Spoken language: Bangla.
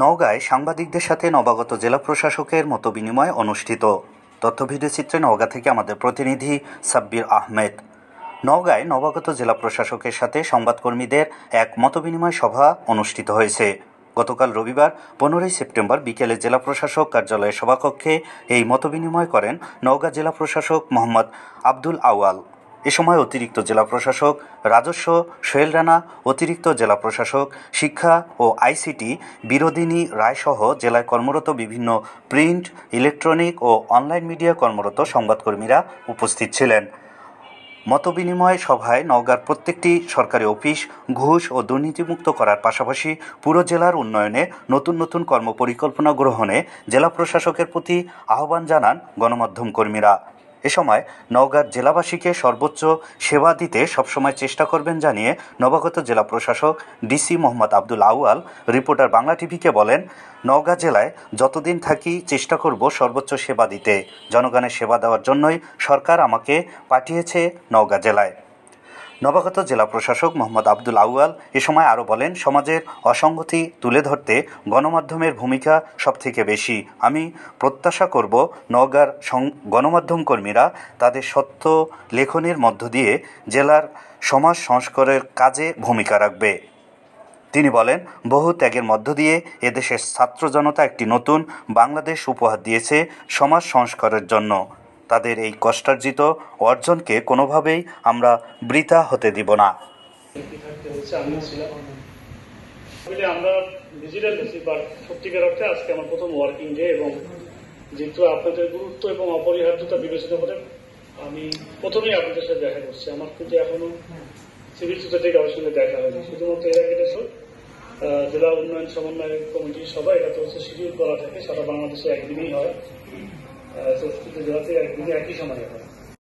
নওগাঁয় সাংবাদিকদের সাথে নবাগত জেলা প্রশাসকের মতবিনিময় অনুষ্ঠিত। তথ্য ভিডিওচিত্রে নওগাঁ থেকে আমাদের প্রতিনিধি সাব্বির আহমেদ। নওগাঁয় নবাগত জেলা প্রশাসকের সাথে সংবাদকর্মীদের এক মতবিনিময় সভা অনুষ্ঠিত হয়েছে। গতকাল রবিবার 15 সেপ্টেম্বর বিকেলে জেলা প্রশাসক কার্যালয়ের সভাকক্ষে এই মতবিনিময় করেন নওগাঁ জেলা প্রশাসক মোহাম্মদ আব্দুল আউয়াল। এ সময় অতিরিক্ত জেলা প্রশাসক রাজস্ব সোহেল রানা, অতিরিক্ত জেলা প্রশাসক শিক্ষা ও আইসিটি বিনোদিনী রায়সহ জেলায় কর্মরত বিভিন্ন প্রিন্ট, ইলেকট্রনিক ও অনলাইন মিডিয়া কর্মরত সংবাদকর্মীরা উপস্থিত ছিলেন। মতবিনিময় সভায় নওগাঁর প্রত্যেকটি সরকারি অফিস ঘুষ ও দুর্নীতিমুক্ত করার পাশাপাশি পুরো জেলার উন্নয়নে নতুন নতুন কর্মপরিকল্পনা গ্রহণে জেলা প্রশাসকের প্রতি আহ্বান জানান গণমাধ্যম কর্মীরা। এ সময় নওগাঁর জেলাবাসীকে সর্বোচ্চ সেবা দিতে সবসময় চেষ্টা করবেন জানিয়ে নবাগত জেলা প্রশাসক ডিসি মোহাম্মদ আব্দুল আউয়াল রিপোর্টার বাংলা টিভিকে বলেন, নওগাঁ জেলায় যতদিন থাকি চেষ্টা করব সর্বোচ্চ সেবা দিতে। জনগণের সেবা দেওয়ার জন্যই সরকার আমাকে পাঠিয়েছে নওগাঁ জেলায়। নবাগত জেলা প্রশাসক মোহাম্মদ আব্দুল আউয়াল এ সময় আরও বলেন, সমাজের অসঙ্গতি তুলে ধরতে গণমাধ্যমের ভূমিকা সবথেকে বেশি। আমি প্রত্যাশা করব নওগাঁর গণমাধ্যম কর্মীরা তাদের সত্য লেখনের মধ্য দিয়ে জেলার সমাজ সংস্কারের কাজে ভূমিকা রাখবে। তিনি বলেন, বহু ত্যাগের মধ্য দিয়ে এদেশের ছাত্র জনতা একটি নতুন বাংলাদেশ উপহার দিয়েছে সমাজ সংস্কারের জন্য। তাদের এই কষ্টার্জিত অর্জনকে কোনোভাবেই আমরা বৃথা হতে দিব না। আমরা ডিজিটাল সত্যিকার অর্থে আজকে আমার প্রথম ওয়ার্কিং ডে, এবং যেহেতু আপনাদের গুরুত্ব এবং অপরিহার্যতা বিবেচিত করে আমি প্রথমেই আপনাদের সাথে দেখা করছি। আমার কিন্তু এখনো সিভিল সোসাইটি কারোর সঙ্গে দেখা হয়নি। শুধুমাত্র এর আগে জেলা উন্নয়ন সমন্বয় কমিটির সভা, এটা তো হচ্ছে শিডিউল করা থাকে, সারা বাংলাদেশে একদিনেই হয়, জেলাতে একদিনে একই সময় হয়।